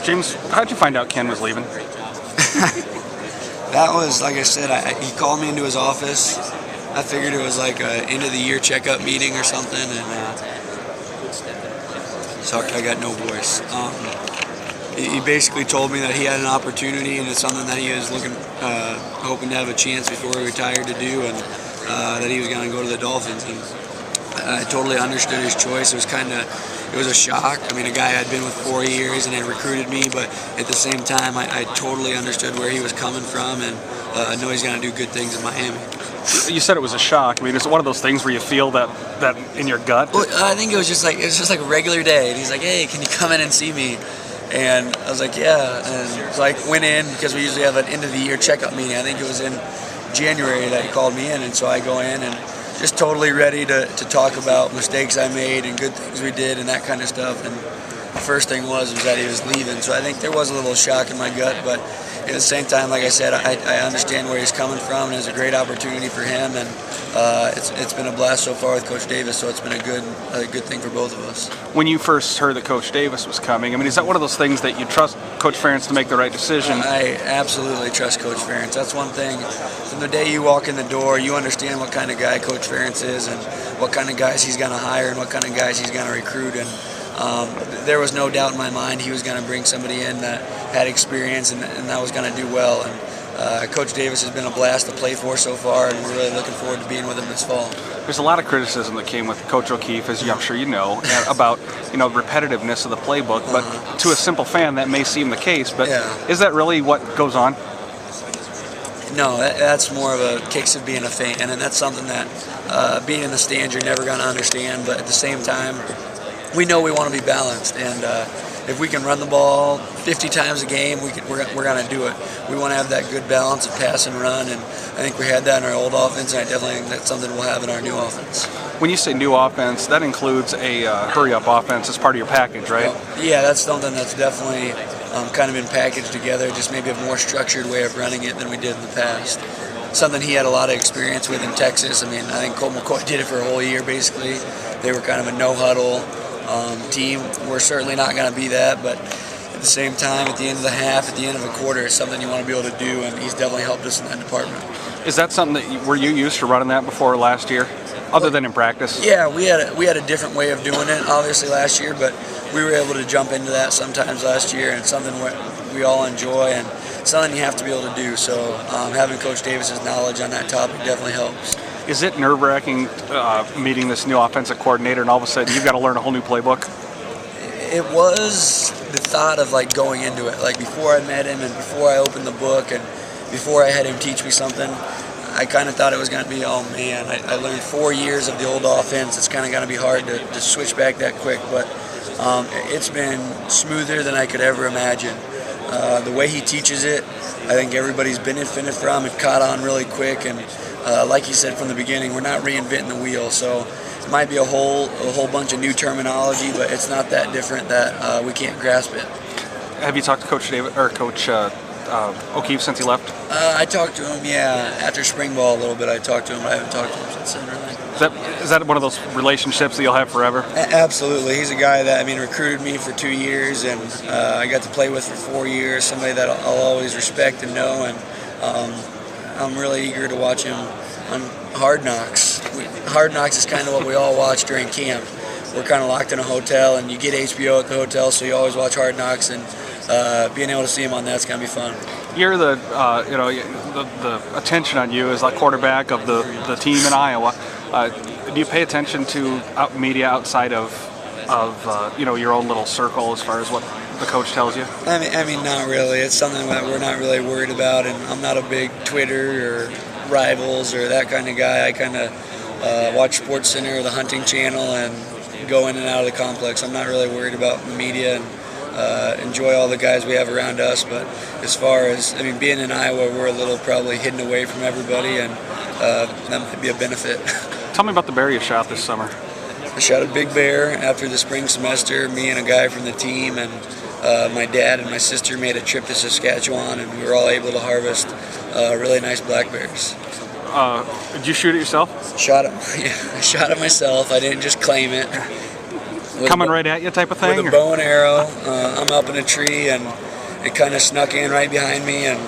James, how'd you find out Ken was leaving? That was, like I said, he called me into his office. I figured it was like an end-of-the-year checkup meeting or something, and so I got no voice. He basically told me that he had an opportunity, and it's something that he was hoping to have a chance before he retired to do, and that he was going to go to the Dolphins. And I totally understood his choice. It was a shock. I mean, a guy I'd been with 4 years and had recruited me, but at the same time, I totally understood where he was coming from, and I know he's going to do good things in Miami. You said it was a shock. I mean, it's one of those things where you feel that in your gut. Well, I think it was just like a regular day, and he's like, "Hey, can you come in and see me?" And I was like, "Yeah." And so I went in because we usually have an end-of-the-year checkup meeting. I think it was in January that he called me in, and so I go in and just totally ready to talk about mistakes I made and good things we did and that kind of stuff. And the first thing was that he was leaving, so I think there was a little shock in my gut, but at the same time, like I said, I understand where he's coming from, and it's a great opportunity for him, and it's been a blast so far with Coach Davis, so it's been a good thing for both of us. When you first heard that Coach Davis was coming, I mean, is that one of those things that you trust Coach Ferentz to make the right decision? I absolutely trust Coach Ferentz. That's one thing. From the day you walk in the door, you understand what kind of guy Coach Ferentz is and what kind of guys he's going to hire and what kind of guys he's going to recruit. And there was no doubt in my mind he was going to bring somebody in that had experience and that was going to do well. And Coach Davis has been a blast to play for so far, and we're really looking forward to being with him this fall. There's a lot of criticism that came with Coach O'Keefe, as I'm sure you know, about repetitiveness of the playbook. But to a simple fan, that may seem the case. But is that really what goes on? No, that's more of a case of being a fan, and that's something that being in the stands you're never going to understand. But at the same time, we know we want to be balanced, and if we can run the ball 50 times a game, we're going to do it. We want to have that good balance of pass and run, and I think we had that in our old offense, and I definitely think that's something we'll have in our new offense. When you say new offense, that includes a hurry-up offense as part of your package, right? Well, yeah, that's something that's definitely kind of been packaged together, just maybe a more structured way of running it than we did in the past. Something he had a lot of experience with in Texas. I mean, I think Colt McCoy did it for a whole year, basically. They were kind of a no-huddle team. We're certainly not going to be that, but at the same time, at the end of the half, at the end of a quarter, it's something you want to be able to do, and he's definitely helped us in that department. Is that something that were you used to running that before last year, other than in practice? Yeah, we had a different way of doing it, obviously, last year, but we were able to jump into that sometimes last year, and it's something we all enjoy, and something you have to be able to do. So having Coach Davis's knowledge on that topic definitely helps. Is it nerve-wracking meeting this new offensive coordinator, and all of a sudden you've got to learn a whole new playbook? It was the thought of like going into it. Like before I met him and before I opened the book and before I had him teach me something, I kind of thought it was going to be, oh man, I learned 4 years of the old offense. It's kind of going to be hard to switch back that quick, but it's been smoother than I could ever imagine. The way he teaches it, I think everybody's benefited from. It caught on really quick, and like he said from the beginning, we're not reinventing the wheel. So it might be a whole bunch of new terminology, but it's not that different that we can't grasp it. Have you talked to Coach David or Coach O'Keefe since he left? I talked to him, yeah, after spring ball a little bit. I talked to him, but I haven't talked to him since then, really. Is that one of those relationships that you'll have forever? Absolutely. He's a guy that, recruited me for 2 years, and I got to play with for 4 years, somebody that I'll always respect and know, and I'm really eager to watch him on Hard Knocks. Hard Knocks is kind of what we all watch during camp. We're kind of locked in a hotel, and you get HBO at the hotel, so you always watch Hard Knocks, and being able to see him on that's going to be fun. You're the attention on you as like quarterback of the team in Iowa. Do you pay attention to media outside of your own little circle as far as what the coach tells you? I mean, not really. It's something that we're not really worried about, and I'm not a big Twitter or Rivals or that kind of guy. I kind of watch SportsCenter or the Hunting Channel and go in and out of the complex. I'm not really worried about the media, and enjoy all the guys we have around us. But as far as being in Iowa, we're a little probably hidden away from everybody, and that might be a benefit. Tell me about the bear you shot this summer. I shot a big bear after the spring semester. Me and a guy from the team and my dad and my sister made a trip to Saskatchewan, and we were all able to harvest really nice black bears. Did you shoot it yourself? Shot it. Yeah, I shot it myself. I didn't just claim it. Coming right at you type of thing? With a bow and arrow. I'm up in a tree, and it kind of snuck in right behind me and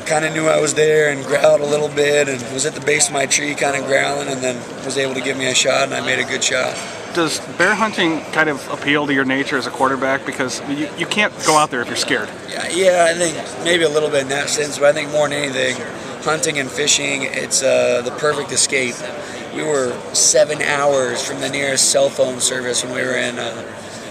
kind of knew I was there and growled a little bit and was at the base of my tree kind of growling, and then was able to give me a shot, and I made a good shot. Does bear hunting kind of appeal to your nature as a quarterback? Because you can't go out there if you're scared. Yeah, I think maybe a little bit in that sense, but I think more than anything, hunting and fishing, it's the perfect escape. We were 7 hours from the nearest cell phone service when we were in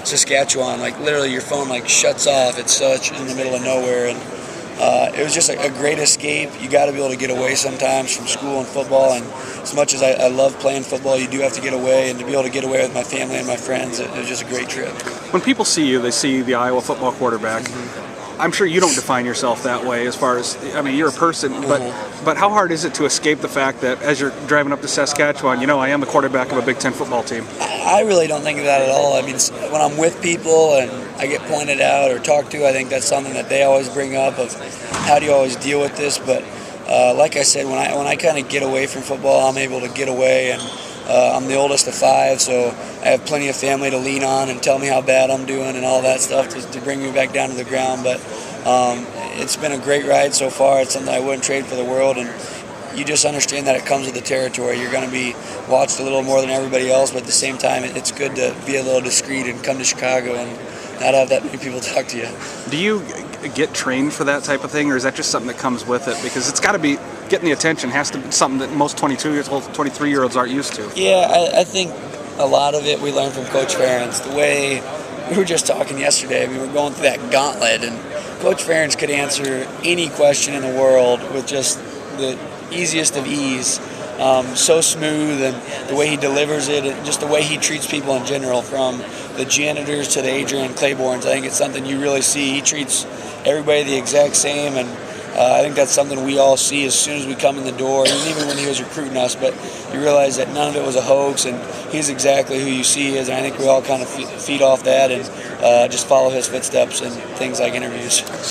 Saskatchewan. Like literally your phone like shuts off. It's such in the middle of nowhere, and it was just a great escape. You got to be able to get away sometimes from school and football, and as much as I love playing football, you do have to get away, and to be able to get away with my family and my friends, it was just a great trip. When people see you, they see the Iowa football quarterback. I'm sure you don't define yourself that way as far as, I mean, you're a person, but how hard is it to escape the fact that as you're driving up to Saskatchewan, I am the quarterback of a Big Ten football team? I really don't think of that at all. I mean, when I'm with people and I get pointed out or talked to, I think that's something that they always bring up of how do you always deal with this. But like I said, when I kind of get away from football, I'm able to get away, and I'm the oldest of 5, so I have plenty of family to lean on and tell me how bad I'm doing and all that stuff to bring me back down to the ground. But it's been a great ride so far. It's something I wouldn't trade for the world, and you just understand that it comes with the territory. You're going to be watched a little more than everybody else, but at the same time, it's good to be a little discreet and come to Chicago and not have that many people talk to you. Do you get trained for that type of thing, or is that just something that comes with it? Because it's got to be, getting the attention has to be something that most 22-year-olds, 23-year-olds aren't used to. Yeah, I think a lot of it we learned from Coach Ferentz. The way we were just talking yesterday, we were going through that gauntlet, and Coach Ferentz could answer any question in the world with just the easiest of ease. So smooth, and the way he delivers it, and just the way he treats people in general, from the janitors to the Adrian Claibornes. I think it's something you really see. He treats everybody the exact same, and I think that's something we all see as soon as we come in the door, and even when he was recruiting us. But you realize that none of it was a hoax, and he's exactly who you see he is, and I think we all kind of feed off that and just follow his footsteps in things like interviews.